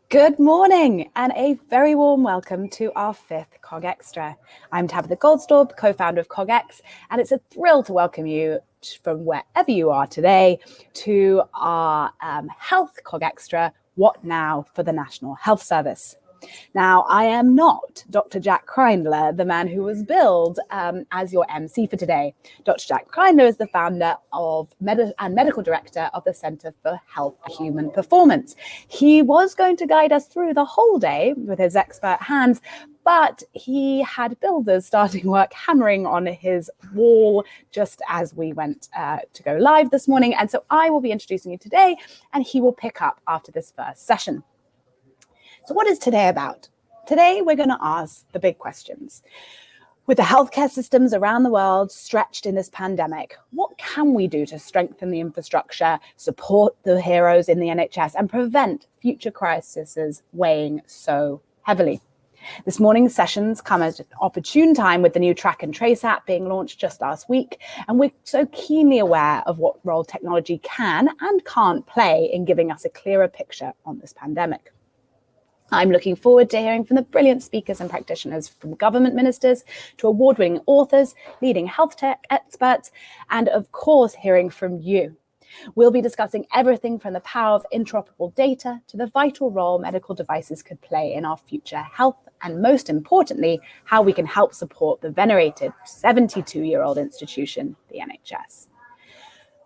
Good morning and a very warm welcome to our fifth COG Extra. I'm Tabitha Goldstaub, co-founder of COGX, and it's a thrill to welcome you from wherever you are today to our Health COG Extra, What Now for the National Health Service. Now, I am not Dr. Jack Kreindler, the man who was billed as your MC for today. Dr. Jack Kreindler is the founder of and medical director of the Centre for Health Human Performance. He was going to guide us through the whole day with his expert hands, but he had builders starting work hammering on his wall just as we went to go live this morning. And so I will be introducing you today, and he will pick up after this first session. So what is today about? Today, we're going to ask the big questions. With the healthcare systems around the world stretched in this pandemic, what can we do to strengthen the infrastructure, support the heroes in the NHS, and prevent future crises weighing so heavily? This morning's sessions come at an opportune time with the new Track and Trace app being launched just last week, and we're so keenly aware of what role technology can and can't play in giving us a clearer picture on this pandemic. I'm looking forward to hearing from the brilliant speakers and practitioners, from government ministers to award-winning authors, leading health tech experts, and of course, hearing from you. We'll be discussing everything from the power of interoperable data to the vital role medical devices could play in our future health, and most importantly, how we can help support the venerated 72-year-old institution, the NHS.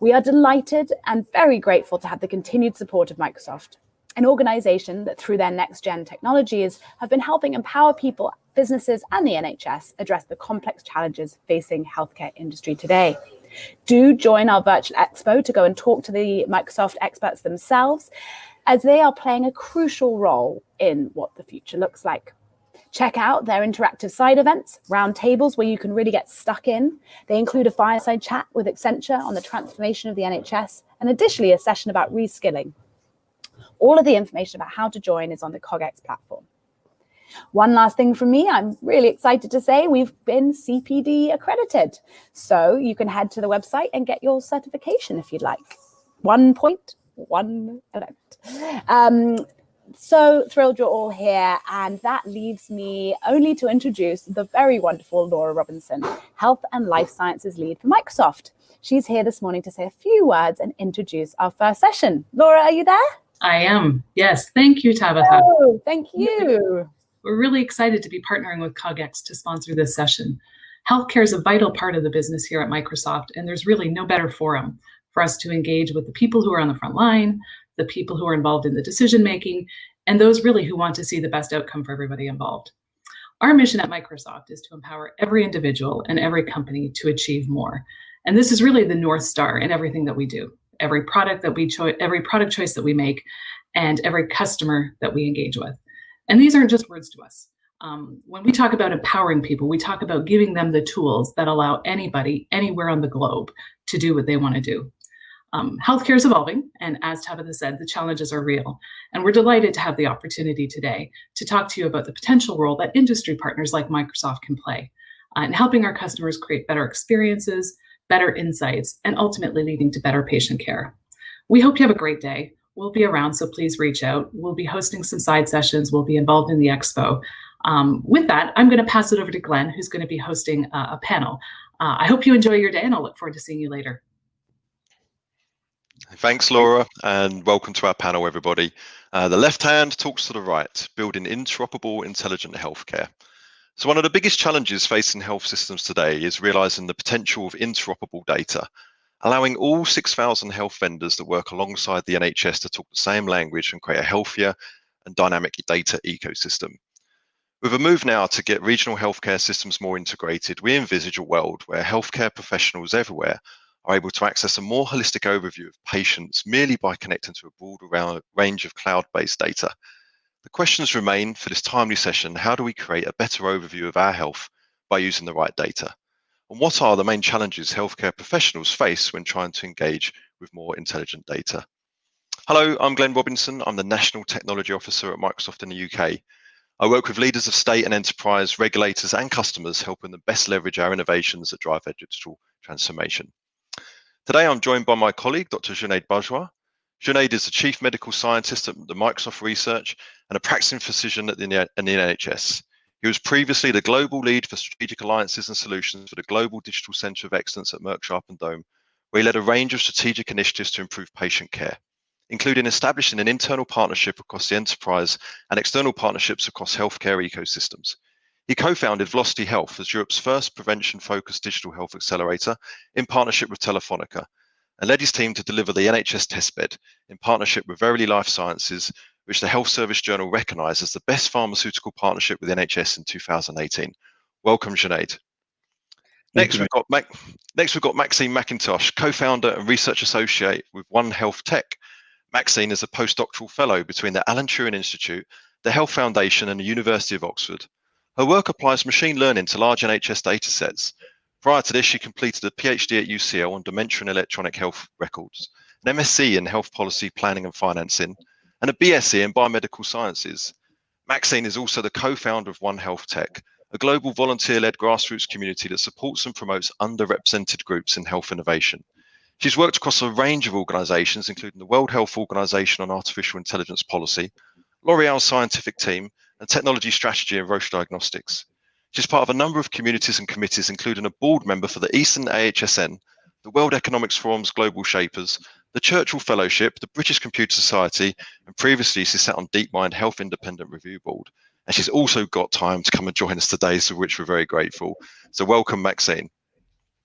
We are delighted and very grateful to have the continued support of Microsoft, an organization that through their next-gen technologies have been helping empower people, businesses, and the NHS address the complex challenges facing healthcare industry today. Do join our virtual expo to go and talk to the Microsoft experts themselves, as they are playing a crucial role in what the future looks like. Check out their interactive side events, round tables where you can really get stuck in. They include a fireside chat with Accenture on the transformation of the NHS, and additionally a session about reskilling. All of the information about how to join is on the COGX platform. One last thing from me, I'm really excited to say we've been CPD accredited. So you can head to the website and get your certification if you'd like. 1.1 event. So thrilled you're all here. And that leaves me only to introduce the very wonderful Laura Robinson, Health and Life Sciences Lead for Microsoft. She's here this morning to say a few words and introduce our first session. Laura, are you there? I am. Yes. Thank you, Tabitha. Oh, thank you. We're really excited to be partnering with COGX to sponsor this session. Healthcare is a vital part of the business here at Microsoft, and there's really no better forum for us to engage with the people who are on the front line, the people who are involved in the decision-making, and those really who want to see the best outcome for everybody involved. Our mission at Microsoft is to empower every individual and every company to achieve more. And this is really the North Star in everything that we do. Every product choice that we make, and every customer that we engage with. And these aren't just words to us. When we talk about empowering people, we talk about giving them the tools that allow anybody, anywhere on the globe, to do what they want to do. Healthcare is evolving, and as Tabitha said, the challenges are real. And we're delighted to have the opportunity today to talk to you about the potential role that industry partners like Microsoft can play in helping our customers create better experiences, better insights, and ultimately leading to better patient care. We hope you have a great day. We'll be around, so please reach out. We'll be hosting some side sessions. We'll be involved in the expo. With that, I'm going to pass it over to Glen, who's going to be hosting a panel. I hope you enjoy your day, and I'll look forward to seeing you later. Thanks, Laura, and welcome to our panel, everybody. The left hand talks to the right, building interoperable, intelligent healthcare. So one of the biggest challenges facing health systems today is realizing the potential of interoperable data, allowing all 6,000 health vendors that work alongside the NHS to talk the same language and create a healthier and dynamic data ecosystem. With a move now to get regional healthcare systems more integrated, we envisage a world where healthcare professionals everywhere are able to access a more holistic overview of patients merely by connecting to a broad range of cloud-based data. The questions remain for this timely session: how do we create a better overview of our health by using the right data? And what are the main challenges healthcare professionals face when trying to engage with more intelligent data? Hello, I'm Glen Robinson. I'm the National Technology Officer at Microsoft in the UK. I work with leaders of state and enterprise, regulators and customers, helping them best leverage our innovations that drive their digital transformation. Today, I'm joined by my colleague, Dr. Junaid Bajwa. Junaid is the Chief Medical Scientist at the Microsoft Research and a practicing physician at the NHS. He was previously the Global Lead for Strategic Alliances and Solutions for the Global Digital Centre of Excellence at Merck Sharp and Dohme, where he led a range of strategic initiatives to improve patient care, including establishing an internal partnership across the enterprise and external partnerships across healthcare ecosystems. He co-founded Velocity Health as Europe's first prevention-focused digital health accelerator in partnership with Telefonica, and led his team to deliver the NHS testbed in partnership with Verily Life Sciences, which the Health Service Journal recognised as the best pharmaceutical partnership with NHS in 2018. Welcome, Junaid. Next, we've got Maxine Mackintosh, co-founder and research associate with One Health Tech. Maxine is a postdoctoral fellow between the Alan Turing Institute, the Health Foundation, and the University of Oxford. Her work applies machine learning to large NHS datasets. Prior to this, she completed a PhD at UCL on dementia and electronic health records, an MSc in health policy planning and financing, and a BSc in biomedical sciences. Maxine is also the co-founder of One Health Tech, a global volunteer-led grassroots community that supports and promotes underrepresented groups in health innovation. She's worked across a range of organisations, including the World Health Organization on Artificial Intelligence Policy, L'Oreal's scientific team, and technology strategy in Roche Diagnostics. She's part of a number of communities and committees, including a board member for the Eastern AHSN, the World Economics Forum's Global Shapers, the Churchill Fellowship, the British Computer Society, and previously she sat on DeepMind Health Independent Review Board. And she's also got time to come and join us today, for which we're very grateful. So welcome, Maxine.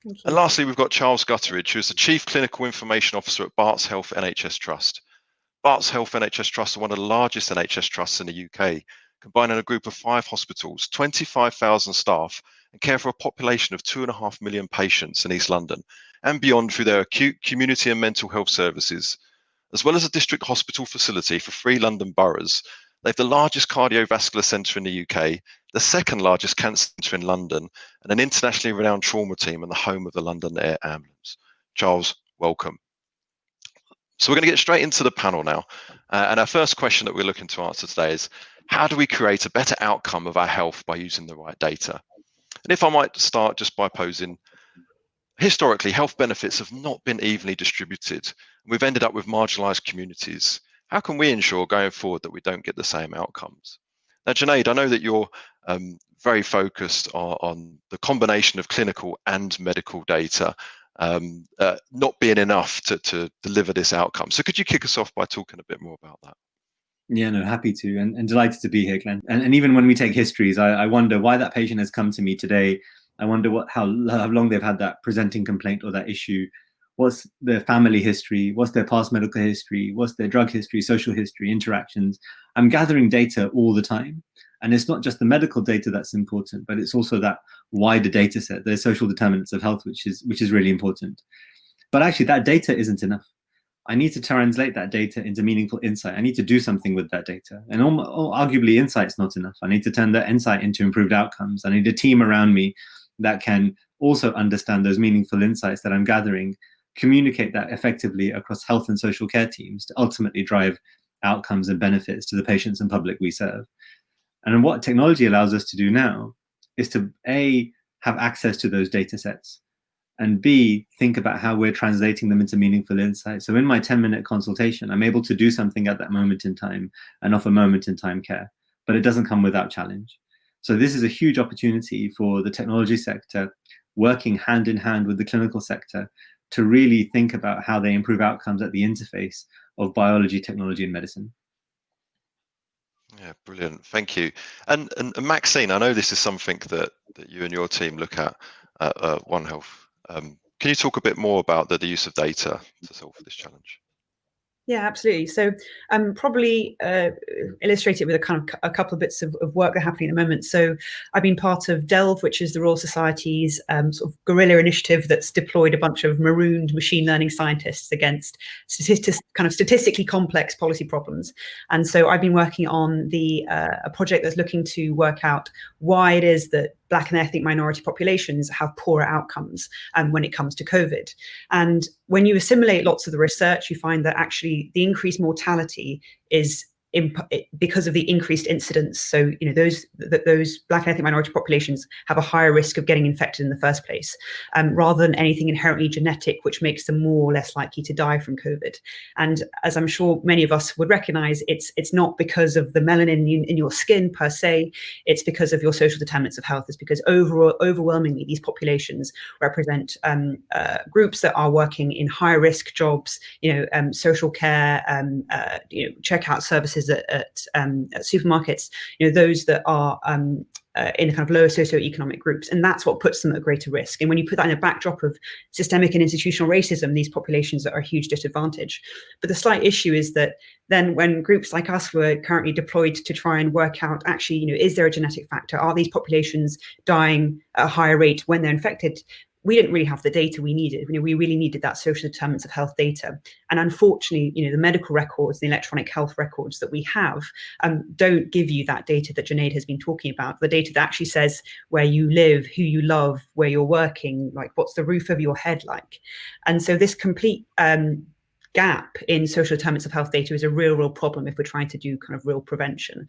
Thank you. And lastly, we've got Charles Gutteridge, who is the Chief Clinical Information Officer at Barts Health NHS Trust. Barts Health NHS Trust are one of the largest NHS trusts in the UK, combining a group of 5 hospitals, 25,000 staff, and care for a population of 2.5 million patients in East London and beyond through their acute, community and mental health services. As well as a district hospital facility for 3 London boroughs, they have the largest cardiovascular centre in the UK, the second largest cancer centre in London, and an internationally renowned trauma team and the home of the London Air Ambulance. Charles, welcome. So we're going to get straight into the panel now. And our first question that we're looking to answer today is, how do we create a better outcome of our health by using the right data? And if I might start just by posing, historically, health benefits have not been evenly distributed. We've ended up with marginalised communities. How can we ensure going forward that we don't get the same outcomes? Now, Junaid, I know that you're very focused on the combination of clinical and medical data not being enough to deliver this outcome. So could you kick us off by talking a bit more about that? Yeah, no, happy to, and delighted to be here, Glenn. And even when we take histories, I wonder why that patient has come to me today. I wonder how long they've had that presenting complaint or that issue. What's their family history? What's their past medical history? What's their drug history, social history, interactions? I'm gathering data all the time. And it's not just the medical data that's important, but it's also that wider data set, the social determinants of health, which is really important. But actually, that data isn't enough. I need to translate that data into meaningful insight. I need to do something with that data. And arguably, insight's not enough. I need to turn that insight into improved outcomes. I need a team around me that can also understand those meaningful insights that I'm gathering, communicate that effectively across health and social care teams to ultimately drive outcomes and benefits to the patients and public we serve. And what technology allows us to do now is to A, have access to those data sets, and B, think about how we're translating them into meaningful insights. So in my 10-minute consultation, I'm able to do something at that moment in time and offer moment-in-time care, but it doesn't come without challenge. So this is a huge opportunity for the technology sector, working hand in hand with the clinical sector, to really think about how they improve outcomes at the interface of biology, technology, and medicine. Yeah, brilliant. Thank you. And Maxine, I know this is something that you and your team look at One Health. Can you talk a bit more about the use of data to solve this challenge? Yeah, absolutely. So probably illustrate it with a couple of bits of work that are happening at the moment. So I've been part of DELVE, which is the Royal Society's sort of guerrilla initiative that's deployed a bunch of marooned machine learning scientists against statistically complex policy problems. And so I've been working on a project that's looking to work out why it is that Black and ethnic minority populations have poorer outcomes when it comes to COVID. And when you assimilate lots of the research, you find that actually the increased mortality is because of the increased incidence. So, those Black and ethnic minority populations have a higher risk of getting infected in the first place, rather than anything inherently genetic, which makes them more or less likely to die from COVID. And as I'm sure many of us would recognize, it's not because of the melanin in your skin per se, it's because of your social determinants of health. It's because overwhelmingly these populations represent groups that are working in high risk jobs, social care, checkout services at supermarkets, those that are in kind of lower socioeconomic groups, and that's what puts them at greater risk. And when you put that in a backdrop of systemic and institutional racism, these populations are a huge disadvantage. But the slight issue is that then when groups like us were currently deployed to try and work out, actually, is there a genetic factor? Are these populations dying at a higher rate when they're infected? We didn't really have the data we needed. We really needed that social determinants of health data. And unfortunately, the medical records, the electronic health records that we have don't give you that data that Junaid has been talking about, the data that actually says where you live, who you love, where you're working, like what's the roof over your head like. And so this complete gap in social determinants of health data is a real problem if we're trying to do kind of real prevention.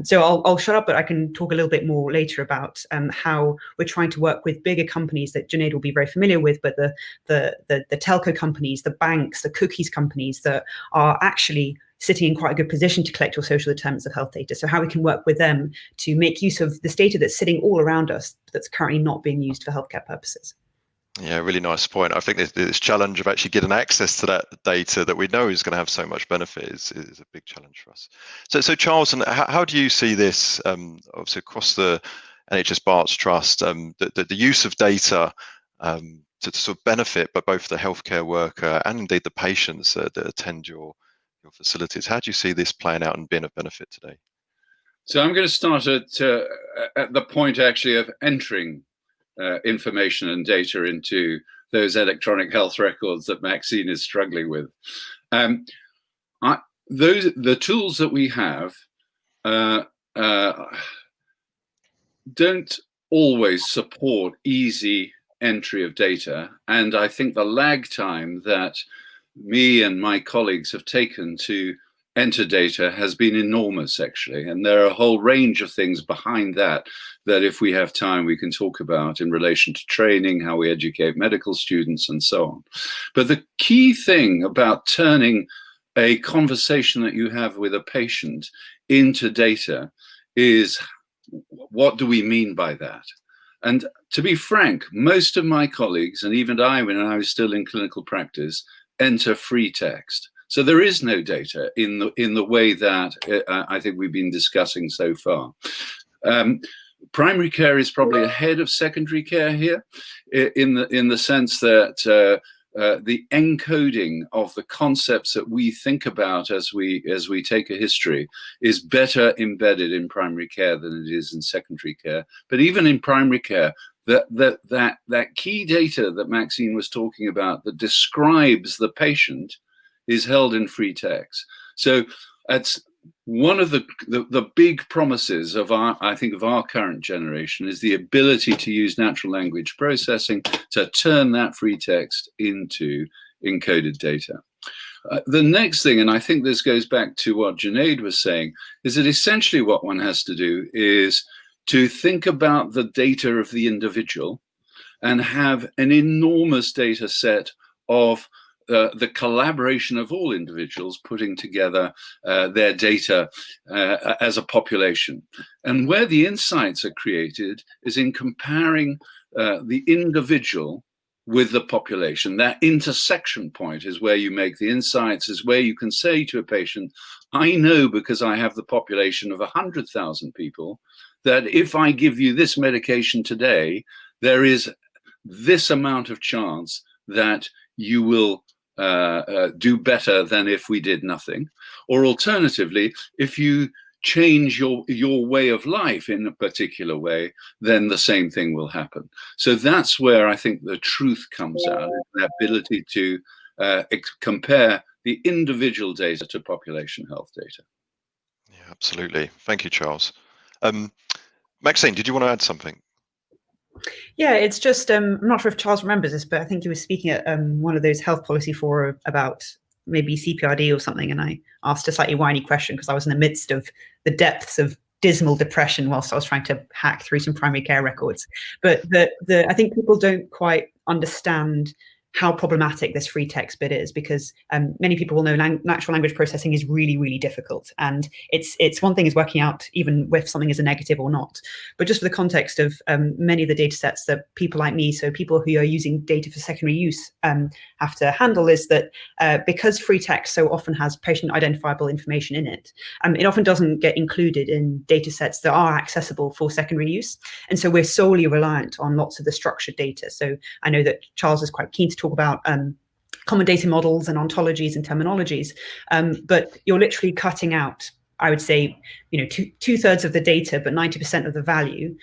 So I'll shut up, but I can talk a little bit more later about how we're trying to work with bigger companies that Junaid will be very familiar with, but the telco companies, the banks, the cookies companies that are actually sitting in quite a good position to collect your social determinants of health data. So how we can work with them to make use of this data that's sitting all around us that's currently not being used for healthcare purposes. Yeah, really nice point. I think this challenge of actually getting access to that data that we know is going to have so much benefit is a big challenge for us. So Charles, and how do you see this, obviously across the NHS Barts Trust, the use of data to sort of benefit but both the healthcare worker and indeed the patients that attend your facilities? How do you see this playing out and being of benefit today? So I'm going to start at the point actually of entering information and data into those electronic health records that Maxine is struggling with. The tools that we have don't always support easy entry of data, and I think the lag time that me and my colleagues have taken to enter data has been enormous, actually, and there are a whole range of things behind that if we have time we can talk about in relation to training, how we educate medical students and so on. But the key thing about turning a conversation that you have with a patient into data is, what do we mean by that? And to be frank, most of my colleagues, and even I, when I was still in clinical practice, enter free text. So there is no data in the way that I think we've been discussing so far. Primary care is probably ahead of secondary care here, in the sense that the encoding of the concepts that we think about as we take a history is better embedded in primary care than it is in secondary care. But even in primary care, that key data that Maxine was talking about that describes the patient is held in free text. So that's one of the big promises of our current generation, is the ability to use natural language processing to turn that free text into encoded data. The next thing, and I think this goes back to what Junaid was saying, is that essentially what one has to do is to think about the data of the individual and have an enormous data set of the collaboration of all individuals putting together their data as a population. And where the insights are created is in comparing the individual with the population. That intersection point is where you make the insights, is where you can say to a patient, I know because I have the population of 100,000 people, that if I give you this medication today, there is this amount of chance that you will do better than if we did nothing. Or alternatively, if you change your way of life in a particular way, then the same thing will happen. So that's where I think the truth comes out, the ability to compare the individual data to population health data. Yeah, absolutely. Thank you, Charles. Maxine, did you want to add something? Yeah, it's just, I'm not sure if Charles remembers this, but I think he was speaking at one of those health policy fora about maybe CPRD or something, and I asked a slightly whiny question because I was in the midst of the depths of dismal depression whilst I was trying to hack through some primary care records. But I think people don't quite understand how problematic this free text bit is, because many people will know natural language processing is really, really difficult. And it's one thing is working out even if something is a negative or not. But just for the context of many of the data sets that people like me, so people who are using data for secondary use, have to handle, is that because free text so often has patient identifiable information in it, it often doesn't get included in data sets that are accessible for secondary use. And so we're solely reliant on lots of the structured data. So I know that Charles is quite keen to talk about common data models and ontologies and terminologies, but you're literally cutting out, I would say, two-thirds of the data, but 90% of the value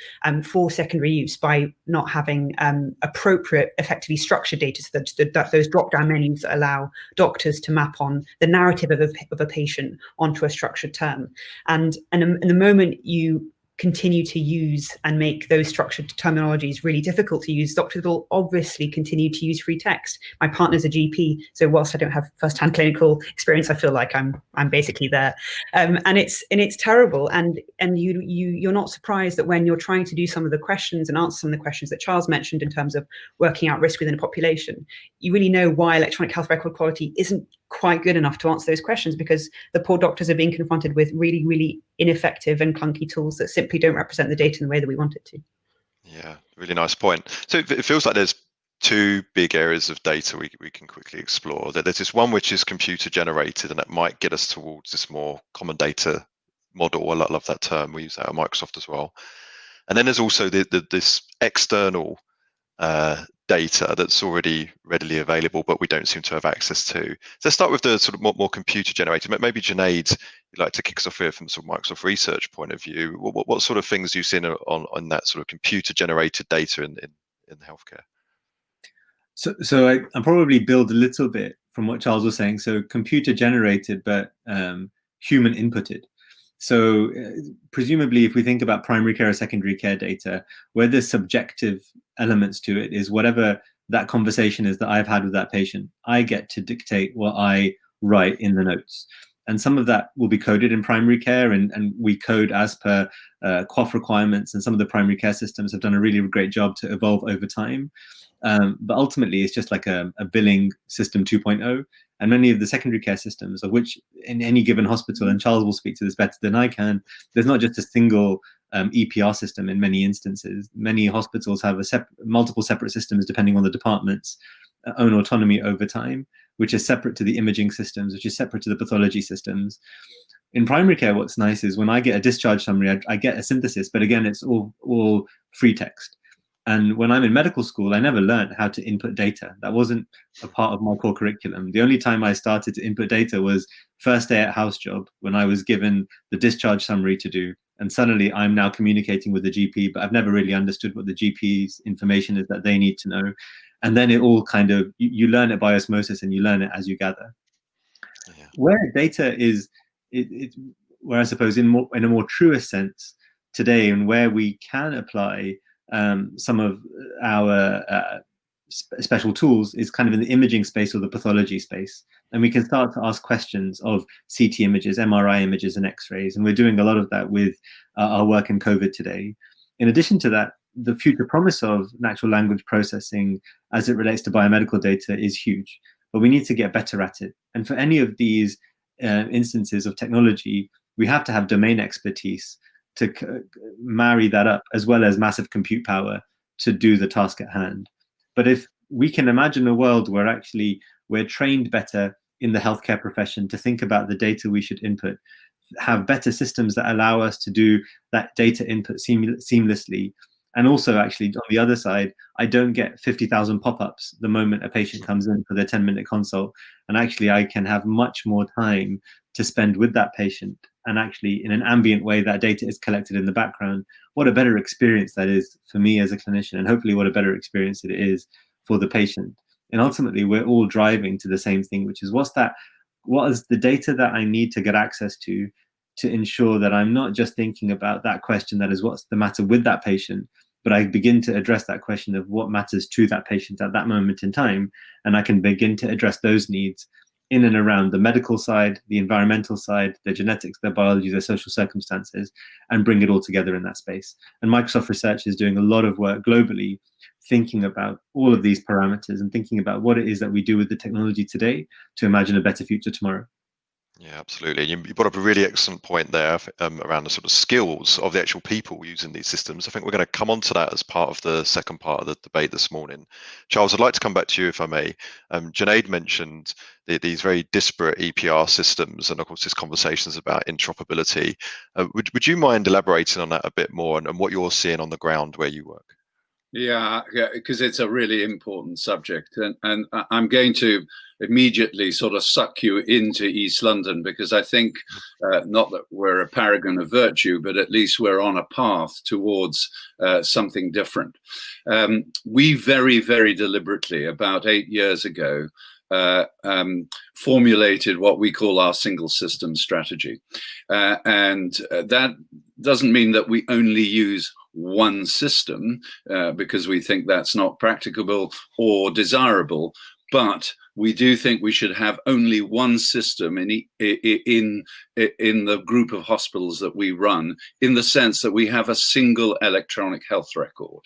for secondary use by not having appropriate, effectively structured data, so that those drop-down menus that allow doctors to map on the narrative of a patient onto a structured term. And the moment you continue to use and make those structured terminologies really difficult to use, doctors will obviously continue to use free text. My partner's a GP, so whilst I don't have first-hand clinical experience, I feel like I'm basically there, and it's terrible. And you're not surprised that when you're trying to do some of the questions and answer some of the questions that Charles mentioned in terms of working out risk within a population, you really know why electronic health record quality isn't quite good enough to answer those questions, because the poor doctors are being confronted with really, really ineffective and clunky tools that simply don't represent the data in the way that we want it to. Yeah, really nice point. So it feels like there's two big areas of data we can quickly explore. There's this one which is computer generated, and that might get us towards this more common data model. I love that term. We use that at Microsoft as well. And then there's also this external data that's already readily available, but we don't seem to have access to. So let's start with the sort of more computer generated. Maybe Junaid, you'd like to kick us off here from sort of Microsoft research point of view. What sort of things you've seen on that sort of computer generated data in healthcare? So I probably build a little bit from what Charles was saying. So computer generated, but human inputted. So presumably, if we think about primary care or secondary care data, where there's subjective elements to it, is whatever that conversation is that I've had with that patient, I get to dictate what I write in the notes. And some of that will be coded in primary care, and we code as per QoF requirements, and some of the primary care systems have done a really great job to evolve over time. But ultimately, it's just like a billing system 2.0. And many of the secondary care systems, of which in any given hospital, and Charles will speak to this better than I can, there's not just a single EPR system in many instances. Many hospitals have multiple separate systems depending on the department's own autonomy over time, which is separate to the imaging systems, which is separate to the pathology systems. In primary care, what's nice is when I get a discharge summary, I get a synthesis, but again, it's all free text. And when I'm in medical school, I never learned how to input data. That wasn't a part of my core curriculum. The only time I started to input data was first day at house job, when I was given the discharge summary to do. And suddenly I'm now communicating with the GP, but I've never really understood what the GP's information is that they need to know. And then it all kind of, you learn it by osmosis, and you learn it as you gather. Yeah. Where data is, where I suppose in a more truest sense today, and where we can apply some of our special tools, is kind of in the imaging space or the pathology space. And we can start to ask questions of CT images, MRI images, and X-rays. And we're doing a lot of that with our work in COVID today. In addition to that, the future promise of natural language processing as it relates to biomedical data is huge, but we need to get better at it. And for any of these instances of technology, we have to have domain expertise to marry that up, as well as massive compute power to do the task at hand. But if we can imagine a world where actually we're trained better in the healthcare profession to think about the data we should input, have better systems that allow us to do that data input seamlessly. And also, actually, on the other side, I don't get 50,000 pop-ups the moment a patient comes in for their 10-minute consult. And actually, I can have much more time to spend with that patient. And actually, in an ambient way, that data is collected in the background. What a better experience that is for me as a clinician, and hopefully what a better experience it is for the patient. And ultimately, we're all driving to the same thing, which is what is the data that I need to get access to ensure that I'm not just thinking about that question, that is what's the matter with that patient, but I begin to address that question of what matters to that patient at that moment in time, and I can begin to address those needs in and around the medical side, the environmental side, their genetics, their biology, their social circumstances, and bring it all together in that space. And Microsoft Research is doing a lot of work globally, thinking about all of these parameters and thinking about what it is that we do with the technology today to imagine a better future tomorrow. Yeah, absolutely. You brought up a really excellent point there around the sort of skills of the actual people using these systems. I think we're going to come on to that as part of the second part of the debate this morning. Charles, I'd like to come back to you if I may. Junaid mentioned these very disparate EPR systems, and of course this conversation is about interoperability. Would you mind elaborating on that a bit more and what you're seeing on the ground where you work? Yeah, because it's a really important subject, and I'm going to immediately sort of suck you into East London, because I think not that we're a paragon of virtue, but at least we're on a path towards something different. We very, very deliberately, about 8 years ago, formulated what we call our single system strategy, and that doesn't mean that we only use one system because we think that's not practicable or desirable, but we do think we should have only one system in the group of hospitals that we run, in the sense that we have a single electronic health record.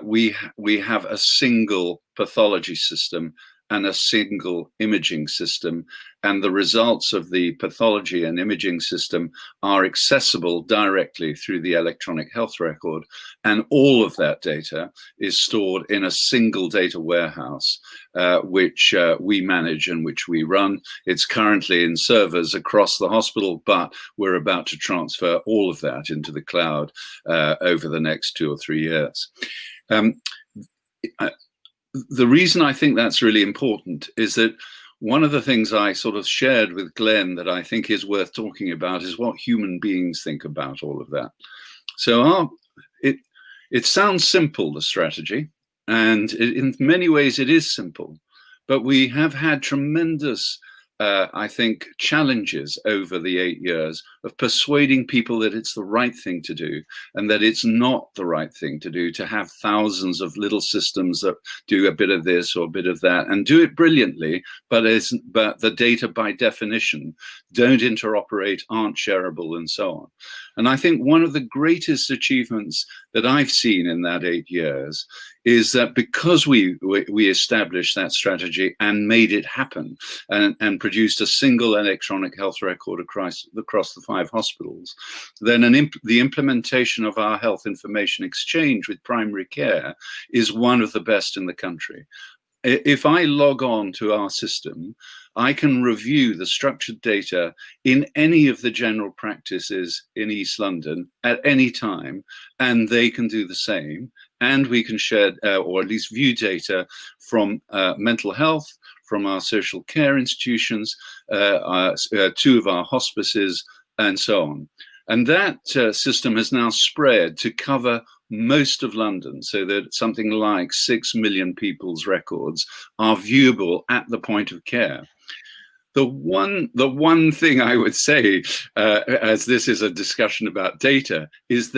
We have a single pathology system and a single imaging system, and the results of the pathology and imaging system are accessible directly through the electronic health record, and all of that data is stored in a single data warehouse, which we manage and which we run. It's currently in servers across the hospital, but we're about to transfer all of that into the cloud over the next 2 or 3 years. The reason I think that's really important is that one of the things I sort of shared with Glenn that I think is worth talking about is what human beings think about all of that. So it sounds simple, the strategy, and in many ways it is simple, but we have had tremendous I think, challenges over the 8 years of persuading people that it's the right thing to do, and that it's not the right thing to do, to have thousands of little systems that do a bit of this or a bit of that and do it brilliantly, but the data by definition don't interoperate, aren't shareable, and so on. And I think one of the greatest achievements that I've seen in that 8 years is that because we established that strategy and made it happen, and produced a single electronic health record across the 5 hospitals, then the implementation of our health information exchange with primary care is one of the best in the country. If I log on to our system, I can review the structured data in any of the general practices in East London at any time, and they can do the same. And we can share, or at least view, data from mental health, from our social care institutions, 2 of our hospices, and so on. And that system has now spread to cover most of London, so that something like 6 million people's records are viewable at the point of care. The one thing I would say, as this is a discussion about data, is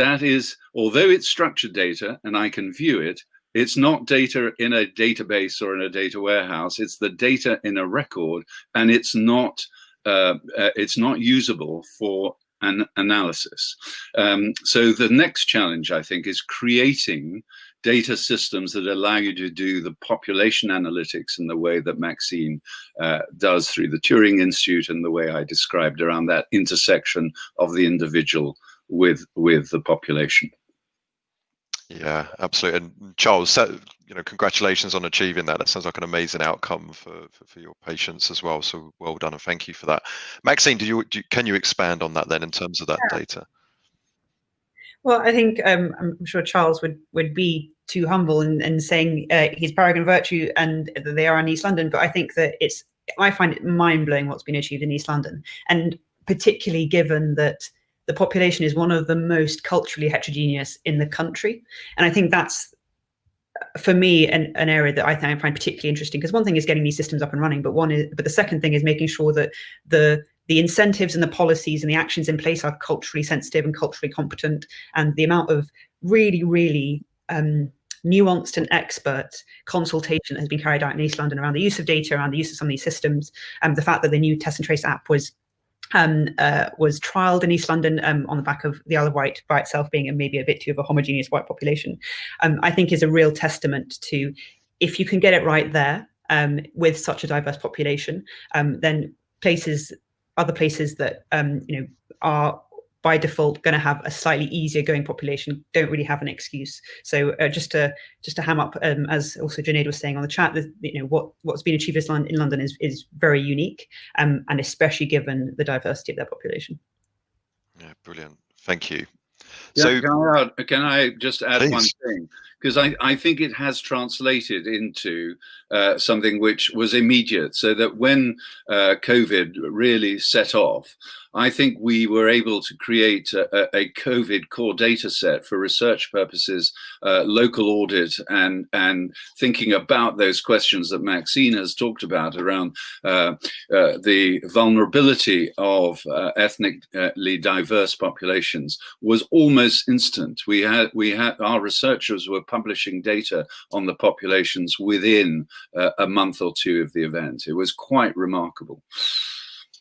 although it's structured data and I can view it, it's not data in a database or in a data warehouse. It's the data in a record, and it's not usable for an analysis. So the next challenge, I think, is creating data systems that allow you to do the population analytics in the way that Maxine does through the Turing Institute, and the way I described around that intersection of the individual with the population. Yeah, absolutely. And Charles, congratulations on achieving that. That sounds like an amazing outcome for your patients as well. So well done, and thank you for that. Maxine, can you expand on that then in terms of that data? Well, I think I'm sure Charles would be too humble in saying he's paragon of virtue and that they are in East London, but I think that I find it mind-blowing what's been achieved in East London, and particularly given that the population is one of the most culturally heterogeneous in the country. And I think that's, for me, an area that I find particularly interesting, because one thing is getting these systems up and running, but the second thing is making sure that the incentives and the policies and the actions in place are culturally sensitive and culturally competent, and the amount of really, really nuanced and expert consultation that has been carried out in East London around the use of data, around the use of some of these systems, the fact that the new Test and Trace app was trialled in East London on the back of the Isle of Wight by itself being maybe a bit too of a homogeneous white population, I think is a real testament to, if you can get it right there with such a diverse population, then other places that are by default going to have a slightly easier going population don't really have an excuse. So just to ham up, as also Junaid was saying on the chat, what's been achieved in London is very unique, and especially given the diversity of their population. Yeah, brilliant. Thank you. Yeah, So can I just add please. one thing? Because I think it has translated into something which was immediate, so that when COVID really set off, I think we were able to create a COVID core data set for research purposes, local audit, and thinking about those questions that Maxine has talked about around the vulnerability of ethnically diverse populations was almost instant. We had our researchers were publishing data on the populations within a month or two of the event. It was quite remarkable.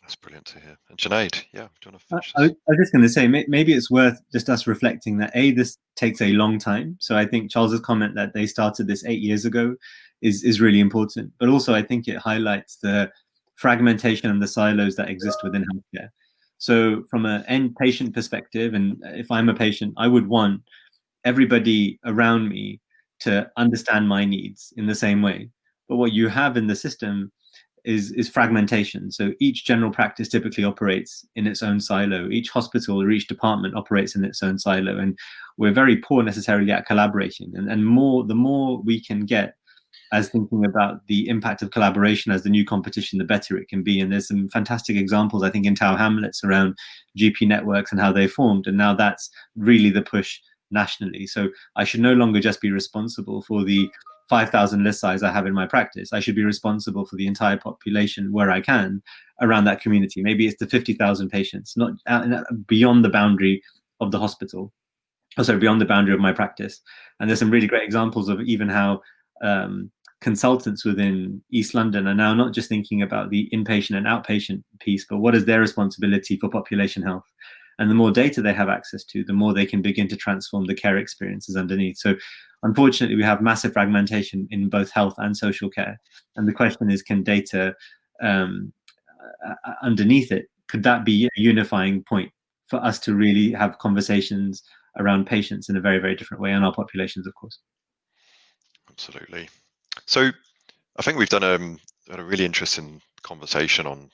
That's brilliant to hear. And Junaid, yeah, do you want to finish I was just going to say, maybe it's worth just us reflecting that this takes a long time. So I think Charles's comment that they started this 8 years ago is really important. But also I think it highlights the fragmentation and the silos that exist within healthcare. So from an end patient perspective, and if I'm a patient, I would want everybody around me to understand my needs in the same way. But what you have in the system is fragmentation. So each general practice typically operates in its own silo. Each hospital or each department operates in its own silo. And we're very poor necessarily at collaboration. And the more we can get as thinking about the impact of collaboration as the new competition, the better it can be. And there's some fantastic examples, I think, in Tower Hamlets around GP networks and how they formed. And now that's really the push nationally. So I should no longer just be responsible for the 5,000 list size I have in my practice. I should be responsible for the entire population where I can around that community. Maybe it's the 50,000 patients, not beyond the boundary of the hospital, beyond the boundary of my practice. And there's some really great examples of even how consultants within East London are now not just thinking about the inpatient and outpatient piece, but what is their responsibility for population health? And the more data they have access to, the more they can begin to transform the care experiences underneath. So unfortunately, we have massive fragmentation in both health and social care. And the question is, can data underneath it, could that be a unifying point for us to really have conversations around patients in a very, very different way, and our populations, of course? Absolutely. So I think we've done a really interesting conversation on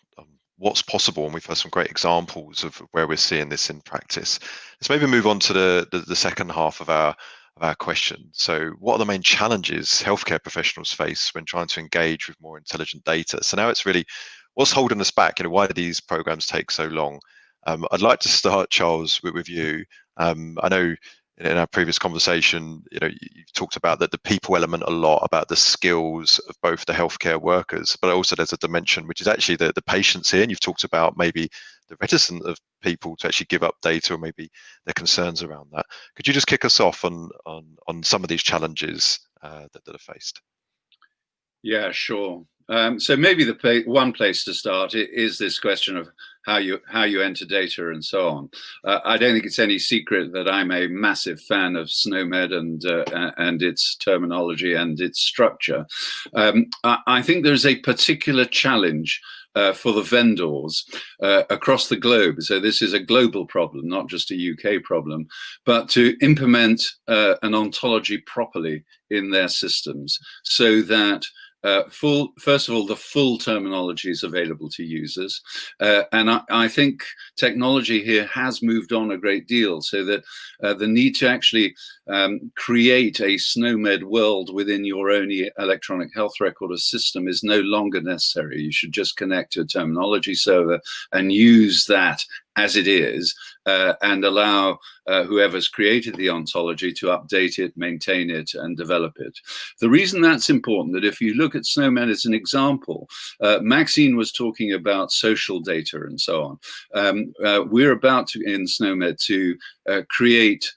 what's possible, and we've had some great examples of where we're seeing this in practice. Let's maybe move on to the second half of our question. So what are the main challenges healthcare professionals face when trying to engage with more intelligent data? So now it's really, what's holding us back? Why do these programs take so long? I'd like to start, Charles, with you. I know in our previous conversation, you've talked about the people element a lot, about the skills of both the healthcare workers, but also there's a dimension which is actually the patients here. And you've talked about maybe the reticence of people to actually give up data, or maybe their concerns around that. Could you just kick us off on some of these challenges that are faced? Yeah, sure. So maybe one place to start is this question of how you enter data and so on. I don't think it's any secret that I'm a massive fan of SNOMED and its terminology and its structure. I think there's a particular challenge for the vendors across the globe. So this is a global problem, not just a UK problem, but to implement an ontology properly in their systems so that first of all, the full terminology is available to users. And I think technology here has moved on a great deal, so that the need to actually create a SNOMED world within your own electronic health record or system is no longer necessary. You should just connect to a terminology server and use that as it is, and allow whoever's created the ontology to update it, maintain it, and develop it. The reason that's important, that if you look at SNOMED as an example, Maxine was talking about social data and so on. We're about to, in SNOMED, to create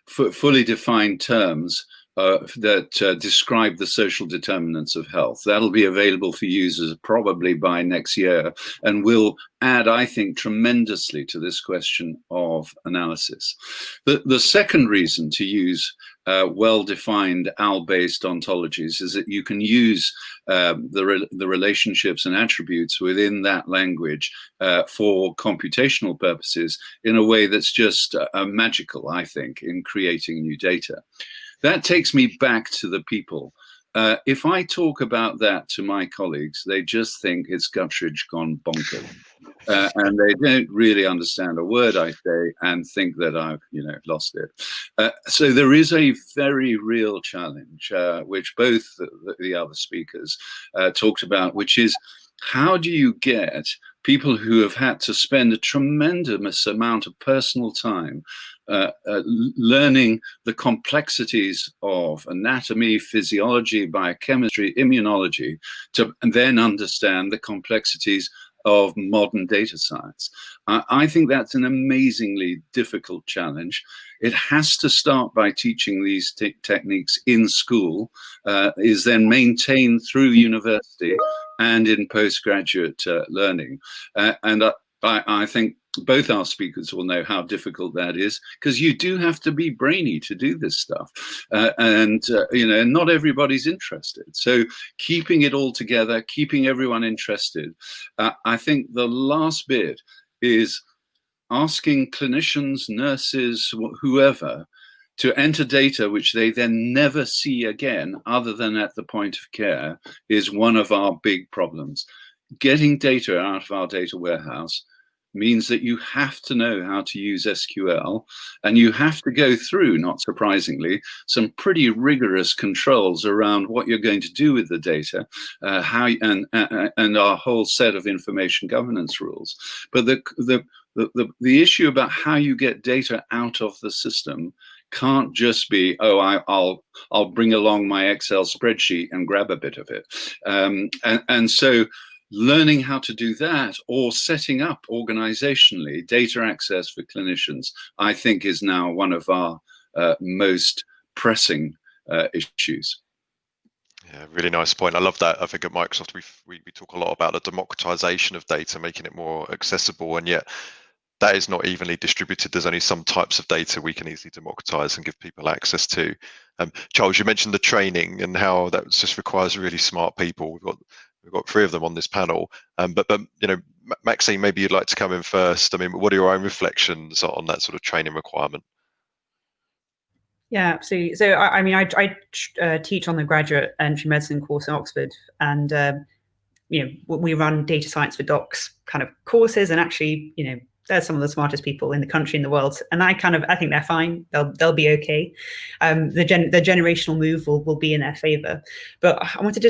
fully defined terms that describe the social determinants of health. That'll be available for users probably by next year, and will add, I think, tremendously to this question of analysis. The second reason to use well-defined OWL-based ontologies is that you can use the relationships and attributes within that language for computational purposes in a way that's just magical, I think, in creating new data. That takes me back to the people. If I talk about that to my colleagues, they just think it's Gutteridge gone bonkers. And they don't really understand a word I say and think that I've, lost it. So there is a very real challenge, which both the other speakers talked about, which is how do you get people who have had to spend a tremendous amount of personal time learning the complexities of anatomy, physiology, biochemistry, immunology, to then understand the complexities of modern data science. I think that's an amazingly difficult challenge. It has to start by teaching these techniques in school, is then maintained through university and in postgraduate learning. And I think both our speakers will know how difficult that is, because you do have to be brainy to do this stuff. And not everybody's interested. So keeping it all together, keeping everyone interested. I think the last bit is asking clinicians, nurses, whoever, to enter data which they then never see again other than at the point of care is one of our big problems. Getting data out of our data warehouse means that you have to know how to use SQL, and you have to go through, not surprisingly, some pretty rigorous controls around what you're going to do with the data, and our whole set of information governance rules. But the issue about how you get data out of the system can't just be, I'll bring along my Excel spreadsheet and grab a bit of it, and so learning how to do that, or setting up organizationally data access for clinicians, I think is now one of our most pressing issues. Yeah, really nice point. I love that. I think at Microsoft we talk a lot about the democratization of data, making it more accessible, and yet that is not evenly distributed. There's only some types of data we can easily democratize and give people access to. Charles, you mentioned the training and how that just requires really smart people. We've got three of them on this panel, but Maxine, maybe you'd like to come in first. I mean, what are your own reflections on that sort of training requirement? Yeah, absolutely. So I teach on the graduate entry medicine course in Oxford, and we run data science for docs kind of courses, and actually they're some of the smartest people in the country, in the world, and I think they're fine. They'll be okay. The generational move will be in their favor. But I wanted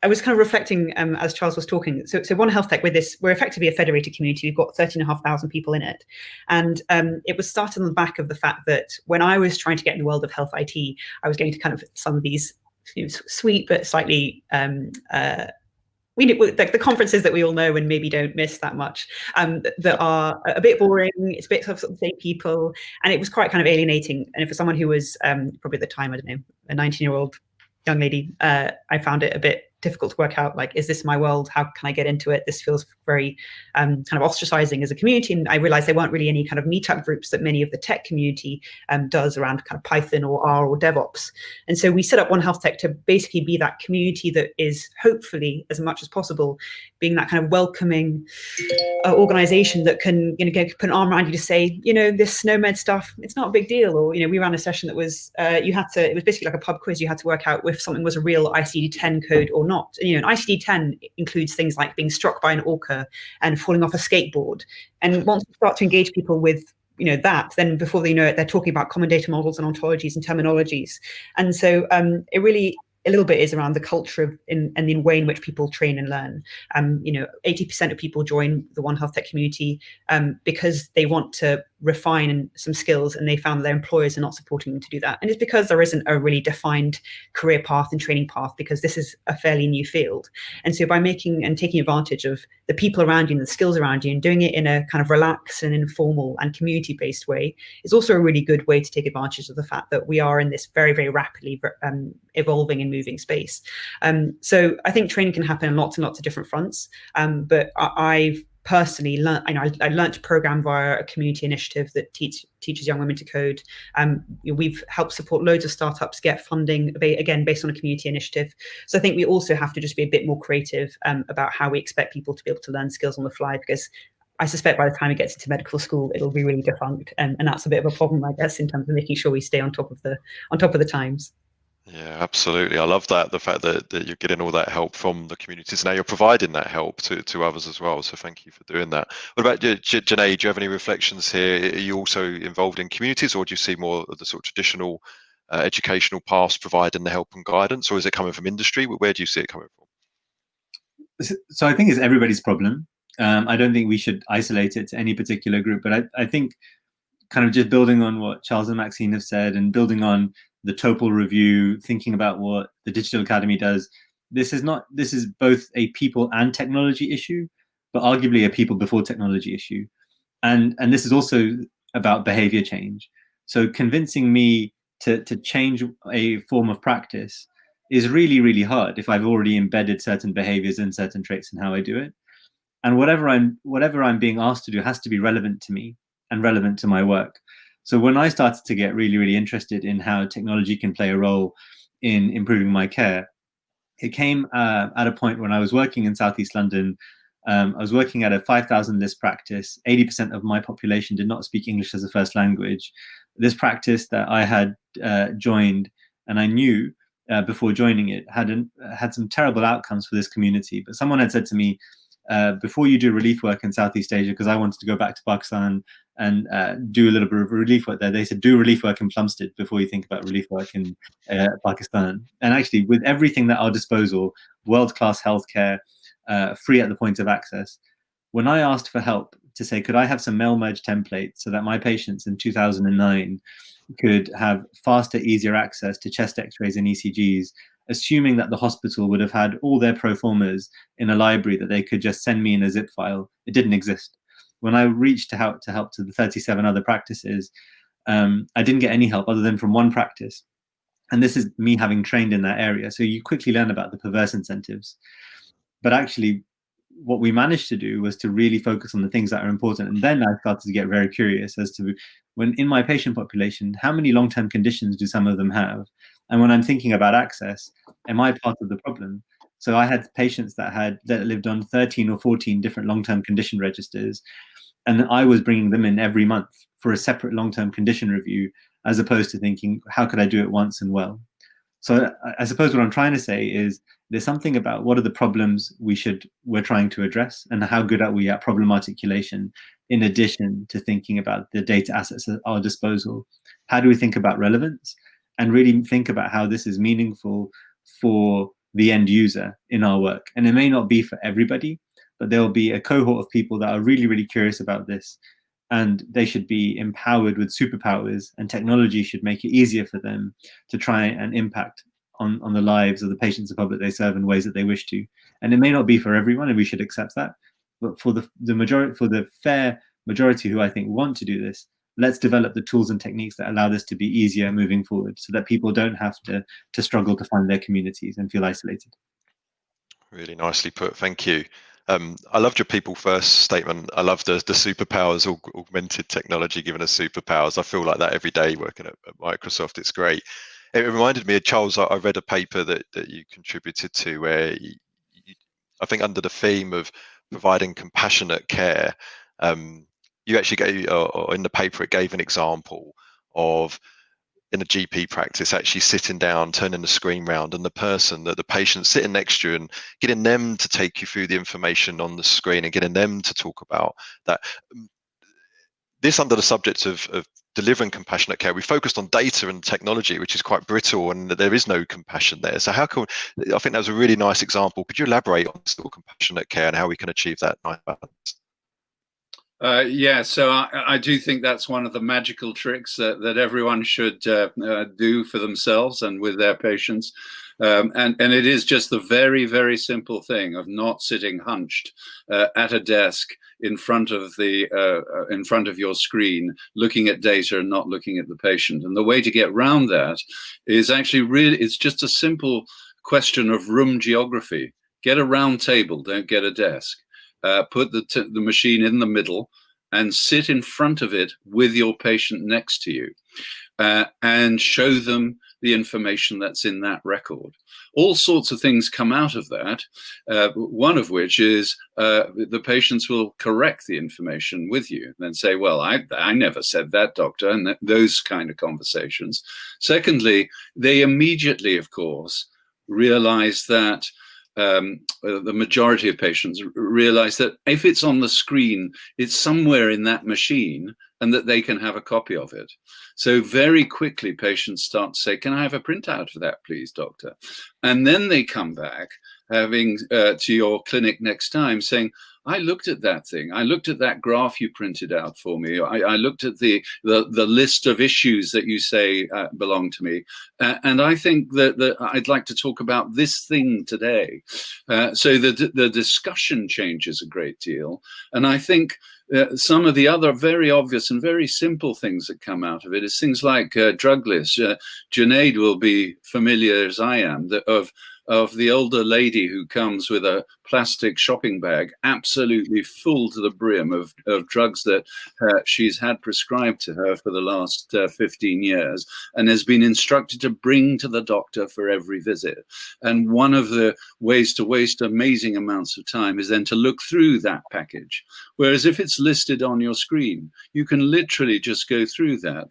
I was kind of reflecting as Charles was talking. So One Health Tech, with this, we're effectively a federated community. We've got 13,500 people in it, and it was started on the back of the fact that when I was trying to get in the world of health IT, I was going to kind of some of these sweet but slightly the conferences that we all know and maybe don't miss that much, that are a bit boring. It's a bit of the same people, and it was quite kind of alienating. And for someone who was probably at the time, I don't know, a 19-year-old young lady, I found it a bit difficult to work out, like, is this my world? How can I get into it? This feels very kind of ostracizing as a community. And I realized there weren't really any kind of meetup groups that many of the tech community does around kind of Python or R or DevOps. And so we set up One Health Tech to basically be that community that is hopefully, as much as possible, being that kind of welcoming organization that can put an arm around you to say, this SNOMED stuff, it's not a big deal. Or, we ran a session that was, it was basically like a pub quiz. You had to work out if something was a real ICD-10 code or not. An ICD-10 includes things like being struck by an orca and falling off a skateboard. And once you start to engage people with that, then before they know it, they're talking about common data models and ontologies and terminologies. And so it really a little bit is around the culture and the way in which people train and learn. 80% of people join the One Health Tech community because they want to refine some skills, and they found their employers are not supporting them to do that. And it's because there isn't a really defined career path and training path, because this is a fairly new field. And so by making and taking advantage of the people around you and the skills around you and doing it in a kind of relaxed and informal and community-based way is also a really good way to take advantage of the fact that we are in this very, very rapidly evolving and moving space. So I think training can happen on lots and lots of different fronts. But I've personally learned, I learned to program via a community initiative that teaches young women to code. We've helped support loads of startups get funding, again, based on a community initiative. So I think we also have to just be a bit more creative about how we expect people to be able to learn skills on the fly, because I suspect by the time it gets into medical school, it'll be really defunct. And that's a bit of a problem, I guess, in terms of making sure we stay on top of the times. Yeah, absolutely. I love that, the fact that you're getting all that help from the communities. Now you're providing that help to others as well. So thank you for doing that. What about Janae? Do you have any reflections here? Are you also involved in communities, or do you see more of the sort of traditional educational paths providing the help and guidance, or is it coming from industry? Where do you see it coming from? So I think it's everybody's problem. I don't think we should isolate it to any particular group, but I think kind of just building on what Charles and Maxine have said, and building on the Topol review, thinking about what the Digital Academy does, this is both a people and technology issue, but arguably a people before technology issue. And this is also about behavior change. So convincing me to change a form of practice is really, really hard if I've already embedded certain behaviors and certain traits in how I do it. And whatever I'm being asked to do has to be relevant to me and relevant to my work. So when I started to get really, really interested in how technology can play a role in improving my care, it came at a point when I was working in Southeast London. I was working at a 5,000 list practice. 80% of my population did not speak English as a first language. This practice that I had joined, and I knew before joining it, had some terrible outcomes for this community. But someone had said to me, before you do relief work in Southeast Asia, because I wanted to go back to Pakistan and do a little bit of relief work there. They said, do relief work in Plumstead before you think about relief work in Pakistan. And actually, with everything at our disposal, world-class healthcare, free at the point of access, when I asked for help to say, could I have some mail merge templates so that my patients in 2009 could have faster, easier access to chest x-rays and ECGs, assuming that the hospital would have had all their pro formas in a library that they could just send me in a zip file, it didn't exist. When I reached help to the 37 other practices, I didn't get any help other than from one practice. And this is me having trained in that area. So you quickly learn about the perverse incentives. But actually, what we managed to do was to really focus on the things that are important. And then I started to get very curious as to, when in my patient population, how many long-term conditions do some of them have? And when I'm thinking about access, am I part of the problem? So I had patients that lived on 13 or 14 different long-term condition registers, and I was bringing them in every month for a separate long-term condition review, as opposed to thinking, how could I do it once and well? So I suppose what I'm trying to say is there's something about what are the problems we're trying to address, and how good are we at problem articulation, in addition to thinking about the data assets at our disposal. How do we think about relevance and really think about how this is meaningful for the end user in our work? And it may not be for everybody, but there will be a cohort of people that are really, really curious about this, and they should be empowered with superpowers, and technology should make it easier for them to try and impact on the lives of the patients and public they serve in ways that they wish to. And it may not be for everyone, and we should accept that. But for the majority, for the fair majority who I think want to do this, let's develop the tools and techniques that allow this to be easier moving forward, so that people don't have to struggle to find their communities and feel isolated. Really nicely put, thank you. I loved your people first statement. I love the superpowers, augmented technology giving us superpowers. I feel like that every day working at Microsoft. It's great. It reminded me of, Charles, I read a paper that you contributed to where I think under the theme of providing compassionate care, you actually gave, or in the paper, it gave an example of, in a GP practice, actually sitting down, turning the screen round, and the patient sitting next to you, and getting them to take you through the information on the screen and getting them to talk about that. This under the subject of delivering compassionate care, we focused on data and technology, which is quite brittle, and there is no compassion there. So I think that was a really nice example. Could you elaborate on still compassionate care and how we can achieve that nice balance? Yeah, so I do think that's one of the magical tricks that everyone should do for themselves and with their patients. And it is just the very, very simple thing of not sitting hunched at a desk in front of your screen, looking at data and not looking at the patient. And the way to get around that is actually it's just a simple question of room geography. Get a round table, don't get a desk. Put the machine in the middle and sit in front of it with your patient next to you, and show them the information that's in that record. All sorts of things come out of that, one of which is the patients will correct the information with you and say, well, I never said that, doctor, and those kind of conversations. Secondly, they immediately, of course, realize that the majority of patients realize that if it's on the screen, it's somewhere in that machine and that they can have a copy of it. So very quickly, patients start to say, can I have a printout of that, please, doctor? And then they come back having to your clinic next time saying, I looked at that thing. I looked at that graph you printed out for me. I looked at the list of issues that you say belong to me. And I think that I'd like to talk about this thing today. So the discussion changes a great deal. And I think some of the other very obvious and very simple things that come out of it is things like drug lists. Junaid will be familiar, as I am, of the older lady who comes with a plastic shopping bag absolutely full to the brim of drugs that she's had prescribed to her for the last 15 years and has been instructed to bring to the doctor for every visit. And one of the ways to waste amazing amounts of time is then to look through that package. Whereas if it's listed on your screen, you can literally just go through that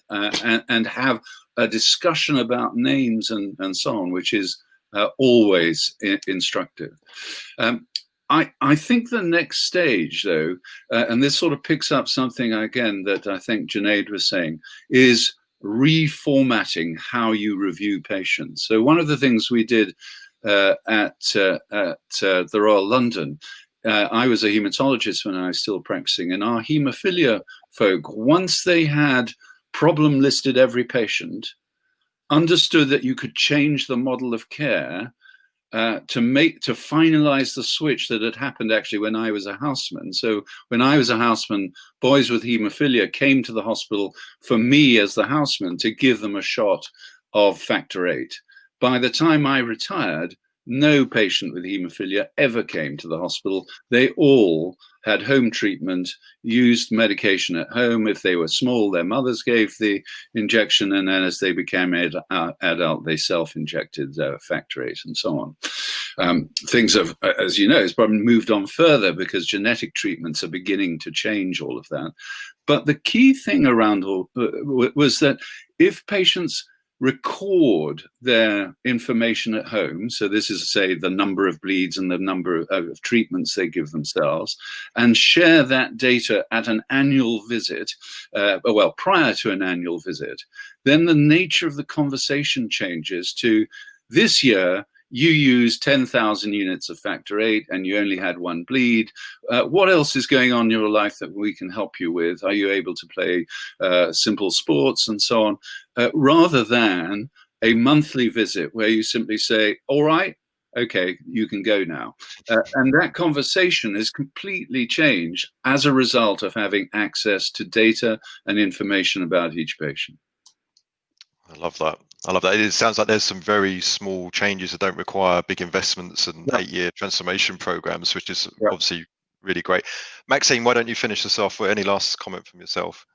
and have a discussion about names and so on, which is always instructive. I think the next stage, though, and this sort of picks up something again that I think Junaid was saying, is reformatting how you review patients. So one of the things we did at the Royal London, I was a hematologist when I was still practicing, and our haemophilia folk, once they had problem listed every patient, understood that you could change the model of care to finalize the switch that had happened actually when I was a houseman. So when I was a houseman, boys with haemophilia came to the hospital for me as the houseman to give them a shot of factor VIII. By the time I retired, no patient with haemophilia ever came to the hospital. They all had home treatment, used medication at home. If they were small, their mothers gave the injection, and then as they became adult, they self-injected factor VIII and so on. Things have, as you know, it's probably moved on further because genetic treatments are beginning to change all of that. But the key thing around was that if patients record their information at home, so this is, say, the number of bleeds and the number of treatments they give themselves, and share that data at an annual visit, prior to an annual visit, then the nature of the conversation changes to, this year, you used 10,000 units of factor VIII and you only had one bleed. What else is going on in your life that we can help you with? Are you able to play simple sports and so on? Rather than a monthly visit where you simply say, all right, okay, you can go now. And that conversation is completely changed as a result of having access to data and information about each patient. I love that. I love that. It sounds like there's some very small changes that don't require big investments and 8-year transformation programs, which is obviously really great. Maxine, why don't you finish this off with any last comment from yourself?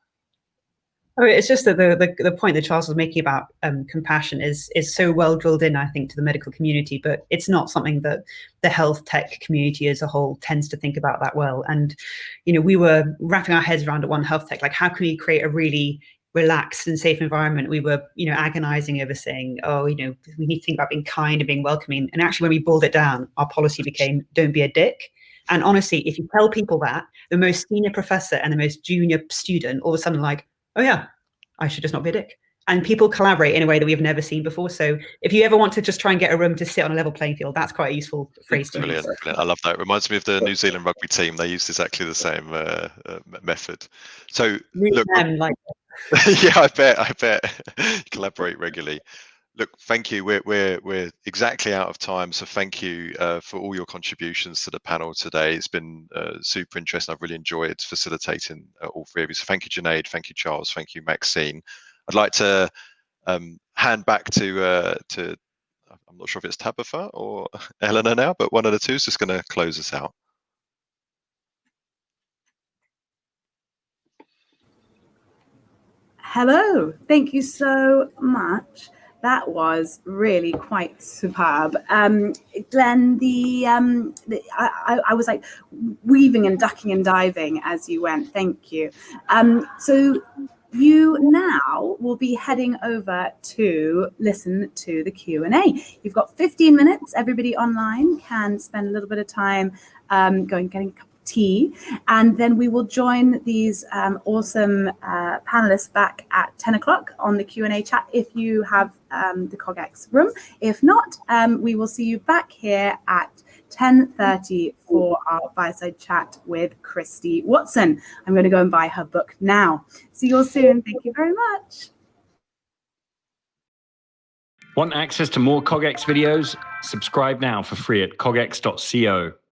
Oh, it's just that the point that Charles was making about compassion is so well drilled in, I think, to the medical community, but it's not something that the health tech community as a whole tends to think about that well. And, you know, we were wrapping our heads around at One Health Tech, like, how can we create a really relaxed and safe environment? We were, you know, agonizing over saying, oh, you know, we need to think about being kind and being welcoming. And actually, when we boiled it down, our policy became, don't be a dick. And honestly, if you tell people that, the most senior professor and the most junior student, all of a sudden, like, oh yeah, I should just not be a dick. and people collaborate in a way that we've never seen before. So if you ever want to just try and get a room to sit on a level playing field, that's quite a useful phrase to Brilliant, use. brilliant. I love that. It reminds me of the New Zealand rugby team. They used exactly the same method. So look, yeah, I bet. Collaborate regularly. Look, thank you. We're exactly out of time, so thank you for all your contributions to the panel today. It's been super interesting. I've really enjoyed facilitating all three of you. So thank you, Junaid. Thank you, Charles. Thank you, Maxine. I'd like to hand back to I'm not sure if it's Tabitha or Eleanor now, but one of the two is just going to close us out. Hello, thank you so much. That was really quite superb. Glenn, I was like weaving and ducking and diving as you went. Thank you. So you now will be heading over to listen to the Q&A. You've got 15 minutes. Everybody online can spend a little bit of time getting a cup of tea, and then we will join these awesome panelists back at 10 o'clock on the Q&A chat if you have the CogX room. If not, we will see you back here at 10:30 for our fireside chat with Christy Watson. I'm going to go and buy her book now. See you all soon. Thank you very much. Want access to more CogX videos? Subscribe now for free at cogx.co.